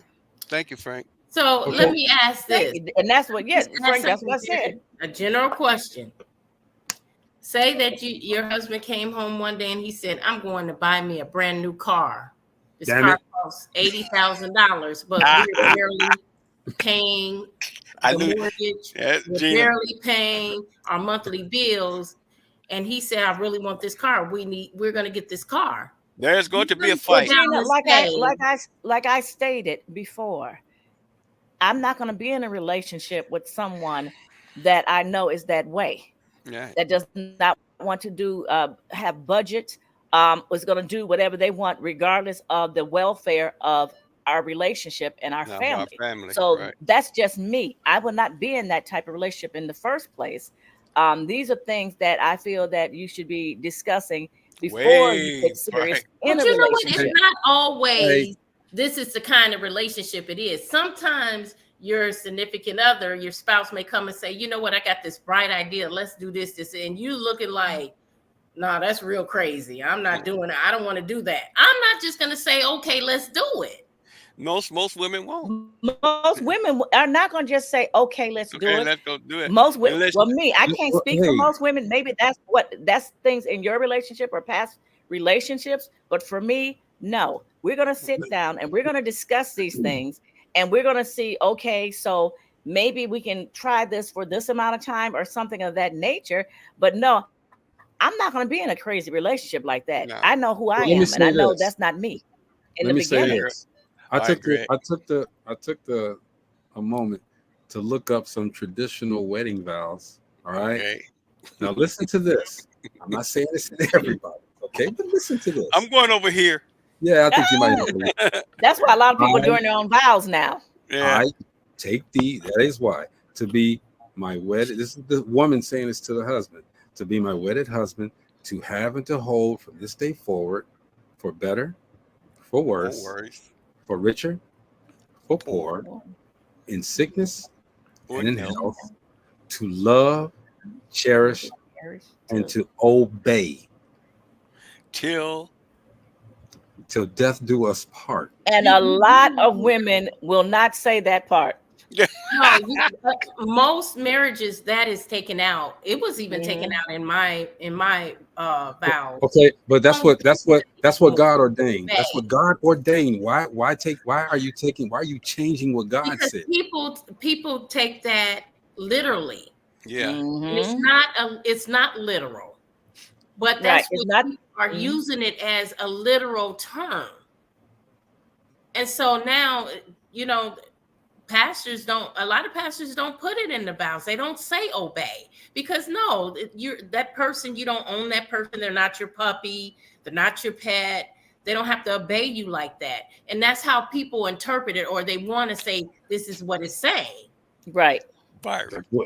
Thank you, Frank. So let me ask this. And that's what, yes, Frank, that's what I said. A general question. Say that your husband came home one day and he said, "I'm going to buy me a brand new car. This car costs $80,000, but we're barely paying the mortgage. We're barely paying our monthly bills." And he said, "I really want this car. We're going to get this car." There's going to be a fight. Like I stated before, I'm not going to be in a relationship with someone that I know is that way. Yeah. That does not want to do have budget, is going to do whatever they want, regardless of the welfare of our relationship and our family. So that's just me. I will not be in that type of relationship in the first place. These are things that I feel that you should be discussing before you get serious in a relationship. It's not always this is the kind of relationship it is. Sometimes your significant other, your spouse may come and say, "You know what, I got this bright idea. Let's do this." And you looking like, "No, that's real crazy. I'm not doing it. I don't want to do that." I'm not just going to say, "Okay, let's do it." Most women won't. Most women are not going to just say, "Okay, let's do it." Let's go do it. Most women, I can't speak for most women. Maybe that's things in your relationship or past relationships. But for me, no. We're going to sit down and we're going to discuss these things, and we're going to see, okay, so maybe we can try this for this amount of time or something of that nature. But no, I'm not going to be in a crazy relationship like that. No. I know who I am, and I know that's not me in the beginning. I took a moment to look up some traditional wedding vows. All right. Okay. Now listen to this. I'm not saying this to everybody, okay? But listen to this. I'm going over here. Yeah, I think you might. That's why a lot of people are doing their own vows now. Yeah. That is why, to be my wedded. This is the woman saying this to the husband. To be my wedded husband, to have and to hold from this day forward, for better, for worse, for richer, for poor, in sickness and in health, to love, cherish, and to obey. till death do us part. And a lot of women will not say that part. No, most marriages that is taken out. It was even taken out in my vows. Okay, but that's what God ordained. That's what God ordained. Why are you changing what God Because said? people take that literally. Yeah. And it's not literal. But that's what people are using it as a literal term. And so now, a lot of pastors don't put it in the vows. They don't say obey, because no, you're that person, you don't own that person. They're not your puppy. They're not your pet. They don't have to obey you like that. And that's how people interpret it, or they want to say this is what it's saying. Right.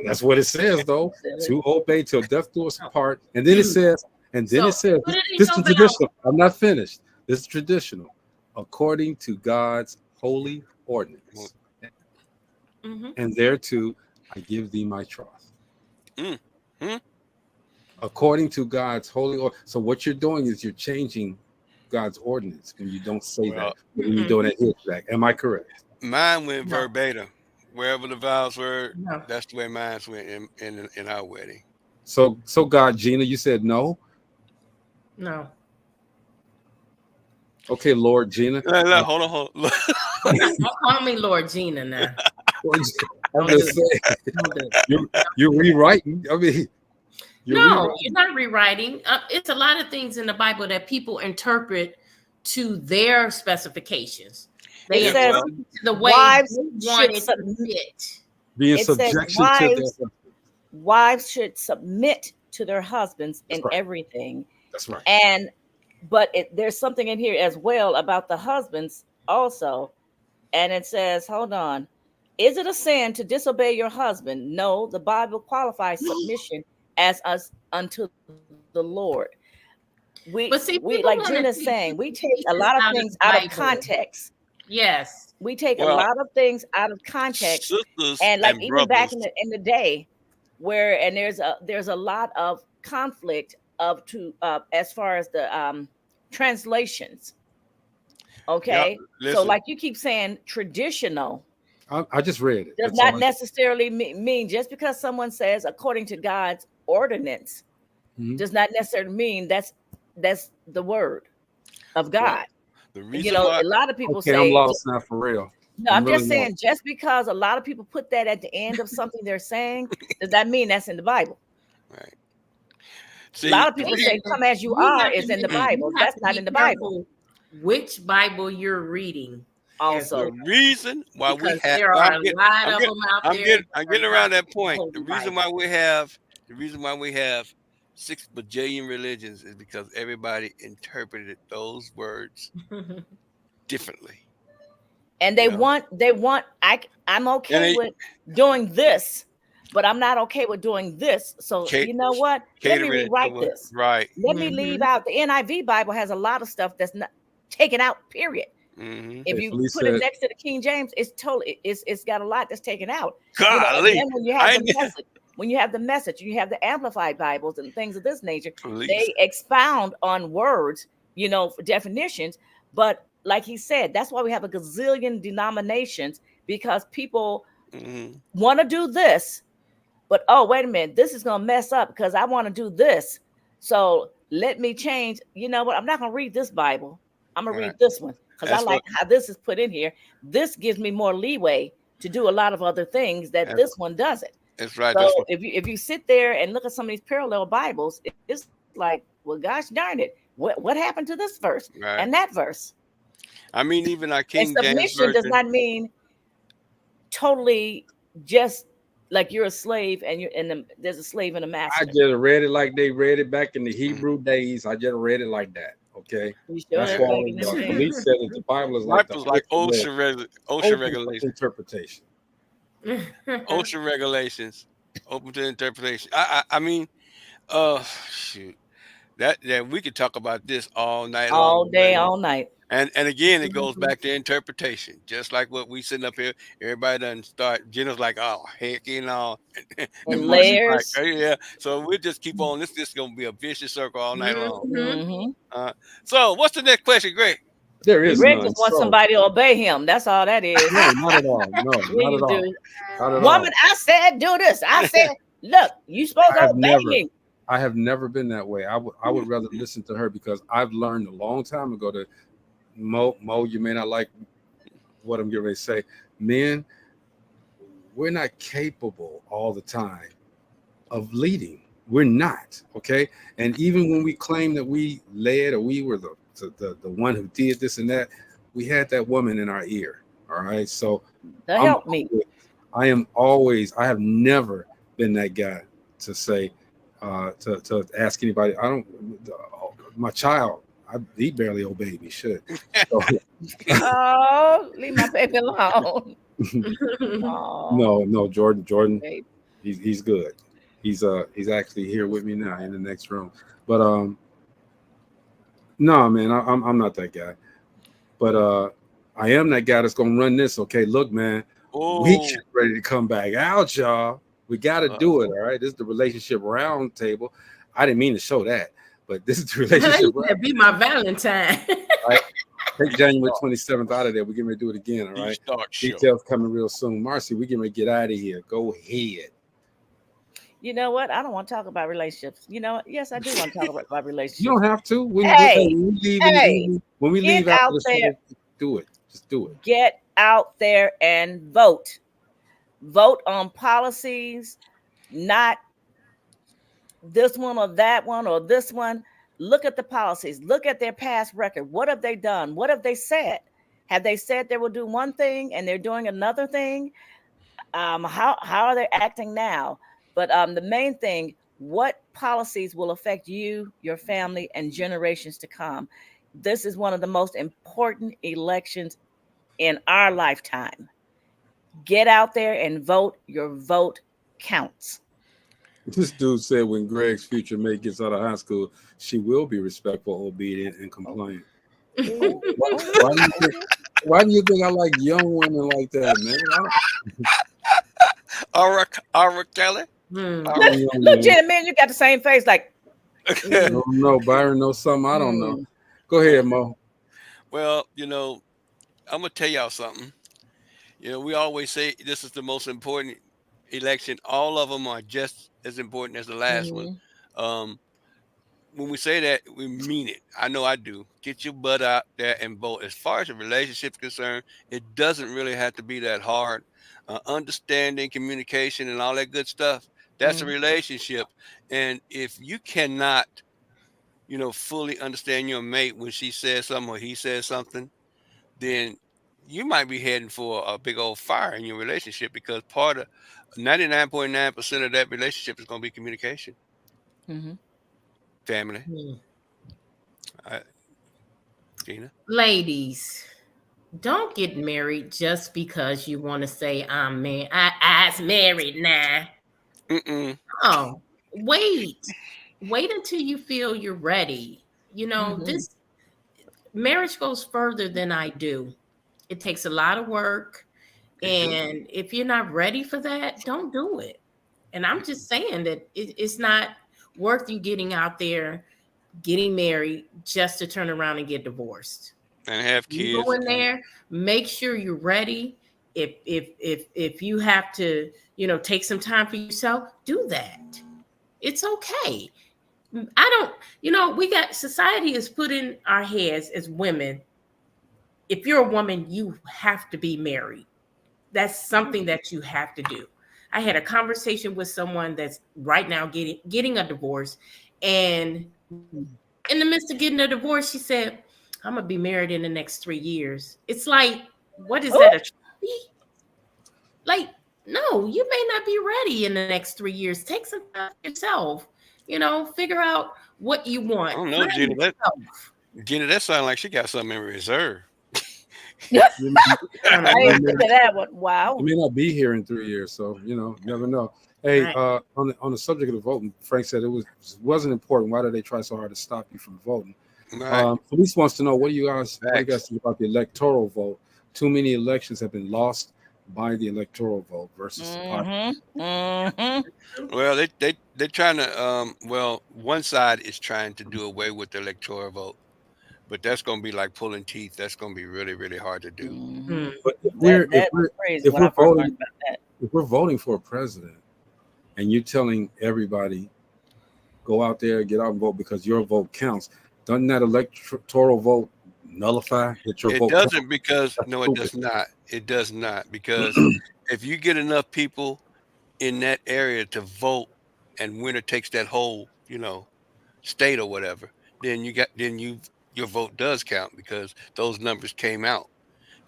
That's what it says, though. To obey till death do us part. And then it says, this is traditional. I'm not finished. This is traditional. According to God's holy ordinance. And thereto I give thee my troth. According to God's holy ordinance. So what you're doing is you're changing God's ordinance when you don't say that. When you don't adhere to that. Am I correct? Mine went verbatim. Wherever the vows were, that's the way mine went in our wedding. So God, Gina, you said no? No. Okay, Lord Gina. Hold on. Don't call me Lord Gina now. I'm just saying, you're rewriting. I mean, you're not rewriting. It's a lot of things in the Bible that people interpret to their specifications. They interpret the way wives want it should to fit. Be in subjection to their wives should submit to their husbands in everything. That's right. But there's something in here as well about the husbands also. And it says, hold on. Is it a sin to disobey your husband? No, the Bible qualifies submission as us unto the Lord. We like Gina's saying, we take a lot of things out of context. Yes. We take a lot of things out of context. And like even back in the day where, and there's a lot of conflict as far as the translations. Okay. So like you keep saying traditional. I just read it. Does not necessarily mean just because someone says according to God's ordinance does not necessarily mean that's the word of God. The reason why, a lot of people say I'm lost now for real. No, I'm just saying just because a lot of people put that at the end of something they're saying, does that mean that's in the Bible? Right. See, a lot of people say come as you are is in the Bible. That's not in the Bible. Which Bible you're reading? Also, the reason why we have there are a lot of them out there. I'm getting around that point. The reason why we have 6 bajillion religions is because everybody interpreted those words differently. And I'm okay with doing this, but I'm not okay with doing this. So you know what? Let me rewrite this. Right. Let me leave out the NIV Bible has a lot of stuff that's not taken out, period. If you put it next to the King James, it's totally it's got a lot that's taken out. Golly. And then when you have the message, you have the amplified Bibles and things of this nature, they expound on words, for definitions. But like he said, that's why we have a gazillion denominations, because people want to do this, but wait a minute, this is gonna mess up because I want to do this. So let me change. You know what? I'm not gonna read this Bible. I'm gonna read this one because I like how this is put in here. This gives me more leeway to do a lot of other things that this one doesn't. That's right. So if you sit there and look at some of these parallel Bibles, it's like, well, gosh darn it, what happened to this verse and that verse? I mean, even our King James version does not mean totally just like you're a slave and there's a slave and a master. I just read it like they read it back in the Hebrew days. I just read it like that. Okay. That's why Police said that the Bible is like ocean regulations interpretation. Ocean regulations open to interpretation. I mean, shoot, that we could talk about this all night, all day, all night. And again, it goes back to interpretation. Just like what we sitting up here, everybody doesn't start. Jenna's like, oh, heck, and Marcy's like, layers. oh, yeah. So we'll just keep on. This is gonna be a vicious circle all night long. Mm-hmm. So what's the next question, Greg? There is Greg none. just wants So, somebody to obey him. That's all that is. no, not at all. No, Yeah, not you at all. do. Not at Woman, all. I said do this. I said, look, you supposed to obey me. I have never been that way. I would rather listen to her because I've learned a long time ago that Mo, you may not like what I'm getting ready to say. Men, we're not capable all the time of leading. We're not, okay? And even when we claim that we led or we were the one who did this and that, we had that woman in our ear. All right. So help me. I have never been that guy to say to ask anybody. My child, he barely obeyed me. So, oh, leave my baby alone. No, Jordan, he's good. He's actually here with me now in the next room. But no, man, I'm not that guy. But I am that guy that's gonna run this. Okay, look, man, we get ready to come back out, y'all. We got to do it. All right, this is the Relationship Roundtable. I didn't mean to show that, but this is the Relationship Roundtable. Be my Valentine. Right? Take January 27th out of there. We're getting ready to do it again. All right. Details coming real soon. Marcy, we're getting ready to get out of here. Go ahead. You know what? I don't want to talk about relationships. You know what? Yes, I do want to talk about relationships. You don't have to. When we leave out the show, do it. Just do it. Get out there and vote. Vote on policies, not this one or that one or this one. Look at the policies. Look at their past record. What have they done? What have they said? Have they said they will do one thing and they're doing another thing? How are they acting now? But the main thing, what policies will affect you, your family, and generations to come? This is one of the most important elections in our lifetime. Get out there and vote. Your vote counts. This dude said when Greg's future mate gets out of high school, she will be respectful, obedient, and compliant. Why do you think I like young women like that, man? Aura Kelly? Look, Jenny, man, you got the same face. Like, no, Byron knows something I don't know. Go ahead, Mo. Well, I'm gonna tell y'all something. We always say this is the most important election. All of them are just as important as the last one. When we say that, we mean it. I know I do. Get your butt out there and vote. As far as a relationship is concerned, it doesn't really have to be that hard. Understanding, communication, and all that good stuff, that's a relationship. And if you cannot, fully understand your mate when she says something or he says something, then you might be heading for a big old fire in your relationship, because part of 99.9% of that relationship is going to be communication. Family. Gina? Ladies, don't get married just because you want to say I'm married now. Oh, wait until you feel you're ready. This marriage goes further than I do. It takes a lot of work. And if you're not ready for that, don't do it. And I'm just saying that it's not worth you getting out there, getting married just to turn around and get divorced and have kids. You go in there, make sure you're ready. If you have to, take some time for yourself, do that. It's okay. Society is put in our heads as women. If you're a woman, you have to be married. That's something that you have to do. I had a conversation with someone that's right now getting a divorce. And in the midst of getting a divorce, she said, I'm going to be married in the next 3 years. It's like, what is that? Like, no, you may not be ready in the next 3 years. Take some time for yourself. Figure out what you want. I don't know, Gina, that sounds like she got something in reserve. I didn't think of that one. Wow. You may not be here in 3 years, so never know. Hey, right. On the subject of the voting, Frank said it wasn't important. Why did they try so hard to stop you from voting? Right. Police wants to know what do you guys think about the electoral vote? Too many elections have been lost by the electoral vote versus the popular. Well, they're trying to well, one side is trying to do away with the electoral vote, but that's going to be like pulling teeth. That's going to be really, really hard to do. But Crazy if when I we're first learned voting, about that. if we're voting for a president, and you're telling everybody go out there, get out and vote because your vote counts, doesn't that electoral vote nullify that your It vote doesn't counts? because That's no, it stupid. does not. It does not because if you get enough people in that area to vote, and winner takes that whole, state or whatever, then your vote does count because those numbers came out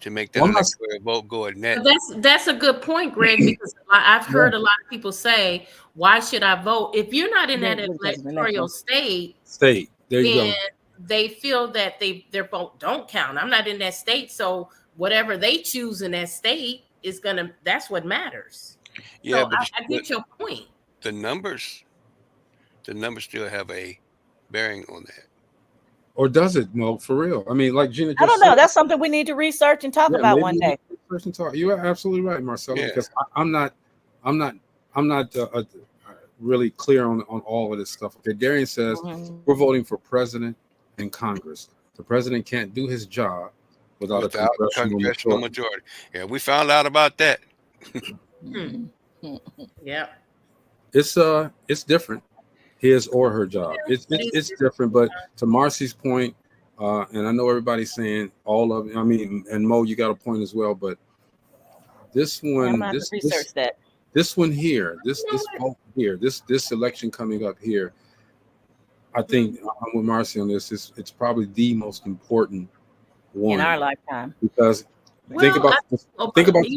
to make that Well, I'm not, electoral vote go at net. That's a good point, Greg, because I've yeah, heard a lot of people say, "Why should I vote?" If you're not in that Because of electoral elections. state, state. There you then go. they feel that their vote don't count. I'm not in that state, so whatever they choose in that state is that's what matters. Yeah, So but I get your point. the numbers still have a bearing on that. Or does it, Mo? For real? I mean, like Gina I just don't know. said. That's something we need to research and talk Yeah, about maybe one you day. need to person talk. You are absolutely right, Marcelo. Yeah. Because I'm not really clear on all of this stuff. Okay, Darian says we're voting for president and Congress. The president can't do his job without a congressional majority. Yeah, we found out about that. Yeah. It's different. His or her job. It's different. But to Marcy's point, and I know everybody's saying all of it. I mean, and Mo, you got a point as well. But this I'm one, gonna have to research that. this one here, this vote here, this election coming up here, I think I'm with Marcy on this. It's probably the most important one In our lifetime. because think about the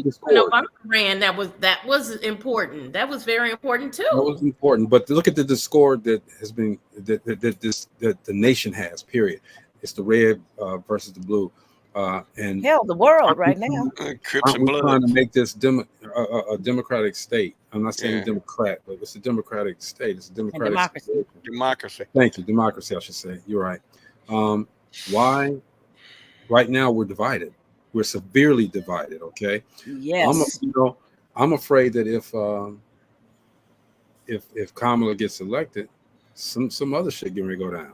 discord. Obama ran. That was important. That was very important too. That was important, but look at the discord that has been that the nation has. Period. It's the red versus the blue, and hell, the world right now. Aren't we trying to make this a democratic state? I'm not saying Democrat, but it's a democratic state. It's a democratic democracy. Thank you, democracy. I should say. You're right. Why? Right now we're divided. We're severely divided. Okay. Yes. I'm afraid that if Kamala gets elected, some other shit getting ready to go down.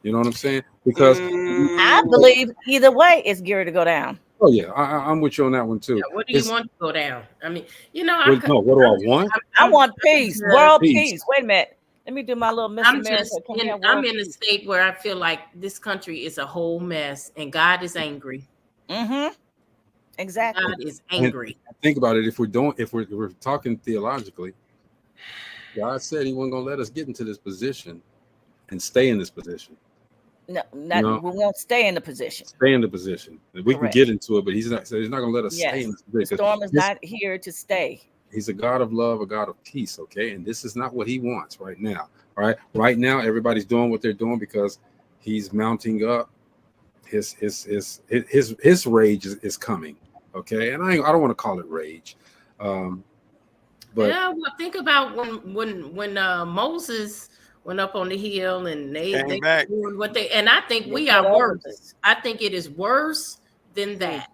You know what I'm saying? Because I believe either way it's geared to go down. Oh yeah, I'm with you on that one too. Yeah, what do you want to go down? I mean, what do I want? I want peace, world peace. Wait a minute. Let me do my little Miss America. I'm in a state where I feel like this country is a whole mess and God is angry. Exactly. God is angry. And think about it. If we're talking theologically, God said He wasn't going to let us get into this position and stay in this position. No, we won't stay in the position. Stay in the position. We can get into it, but He's not going to let us stay in this position. The storm is not here to stay. He's a God of love, a God of peace. Okay, and this is not what He wants right now. All right, right now everybody's doing what they're doing because He's mounting up. His rage is coming. Okay, and I don't want to call it rage. But yeah, well, think about when Moses went up on the hill and they doing what they, and I think we are worse. I think it is worse than that.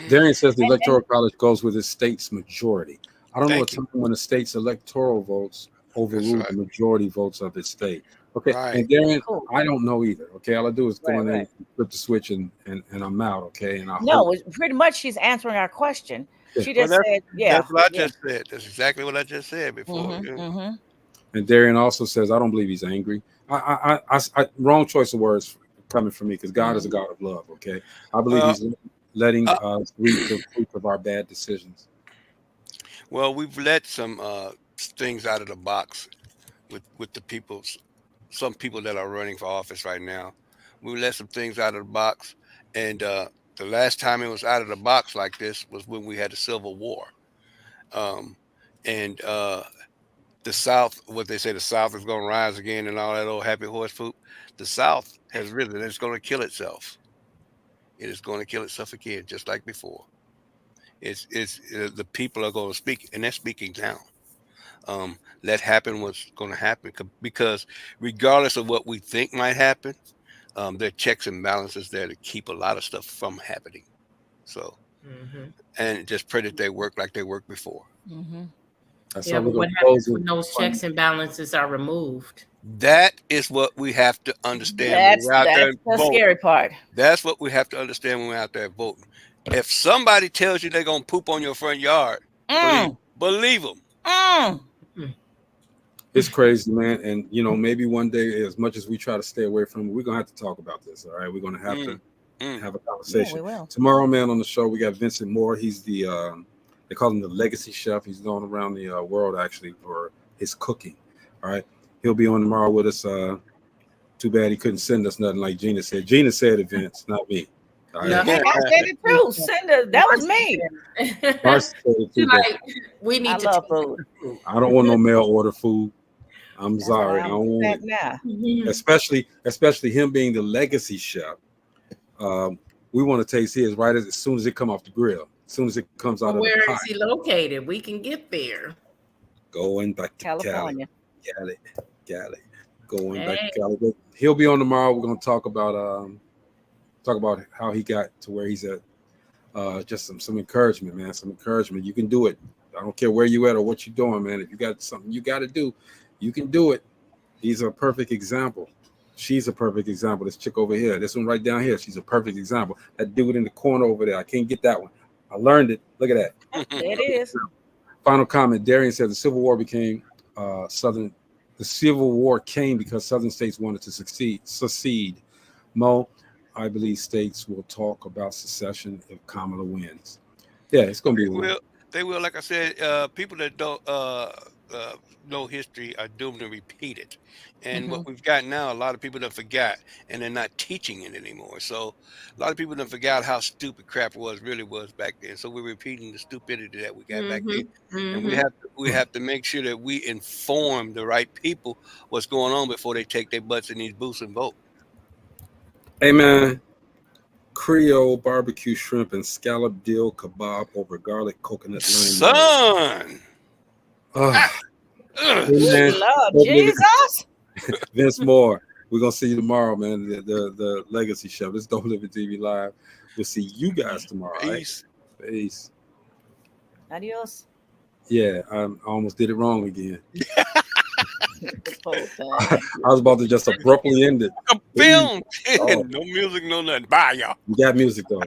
Darian says the electoral college goes with the state's majority. I don't know a time when the state's electoral votes overrule the majority votes of its state. Okay, and Darian, I don't know either. Okay, all I do is go in there and flip the switch and I'm out. Okay, and pretty much she's answering our question. She just said, That's what I just said. That's exactly what I just said before. And Darian also says, I don't believe he's angry. I wrong choice of words coming from me because God is a God of love. Okay, I believe He's letting us reap the fruit of our bad decisions. Well, we've let some things out of the box with the people. Some people that are running for office right now. We let some things out of the box, and the last time it was out of the box like this was when we had the Civil War, and the South. What they say, the South is going to rise again, and all that old happy horse poop. The South has risen. It's going to kill itself. It is going to kill itself again, just like before. It's the people are going to speak, and they're speaking now. let happen what's going to happen, because regardless of what we think might happen, there are checks and balances there to keep a lot of stuff from happening. So, and just pray that they work like they worked before. Yeah, but what happens when those checks and balances are removed? That is what we have to understand. That's the scary part. That's what we have to understand when we're out there voting. If somebody tells you they're going to poop on your front yard, believe them. It's crazy, man. And, you know, maybe one day, as much as we try to stay away from it, we're going to have to talk about this, all right? We're going to have to have a conversation. Yeah, we will. Tomorrow, man, on the show, we got Vincent Moore. He's the, they call him the legacy chef. He's known around the world, actually, for his cooking, all right? He'll be on tomorrow with us. Too bad he couldn't send us nothing like Gina said. Gina said it, Vince, not me. All right? I said it too. That was me. We need to love food. I don't want no mail order food. I'm sorry. I don't want it. Especially him being the legacy chef. We want to taste his right as soon as it come off the grill. As soon as it comes out of the pot. Where is he located? We can get there. Going back to California. Cali. Going back to Cali. He'll be on tomorrow. We're going to talk about how he got to where he's at. Just some encouragement, man. Some encouragement. You can do it. I don't care where you at or what you're doing, man. If you got something you got to do, you can do it. He's a perfect example. She's a perfect example. This chick over here, this one right down here, she's a perfect example. That dude in the corner over there, I can't get that one. I learned it. Look at that. There it is. Final comment. Darian said the Civil War became Southern. The Civil War came because Southern states wanted to secede. Mo, I believe states will talk about secession if Kamala wins. Yeah, it's going to be. They will. Like I said, people that don't know history are doomed to repeat it. And what we've got now, a lot of people don't forget, and they're not teaching it anymore. So a lot of people don't forget how stupid crap really was back then. So we're repeating the stupidity that we got back then. And we have to make sure that we inform the right people what's going on before they take their butts in these booths and vote. Hey, man. Creole barbecue shrimp and scallop dill kebab over garlic coconut lime. Son! Lord Jesus! Vince Moore, we're going to see you tomorrow, man. The legacy show. This is DopelivenTV Live. We'll see you guys tomorrow. Peace. Right? Peace. Adios. Yeah, I almost did it wrong again. I was about to just abruptly end it. A film. No music, no nothing. Bye, y'all. You got music, though.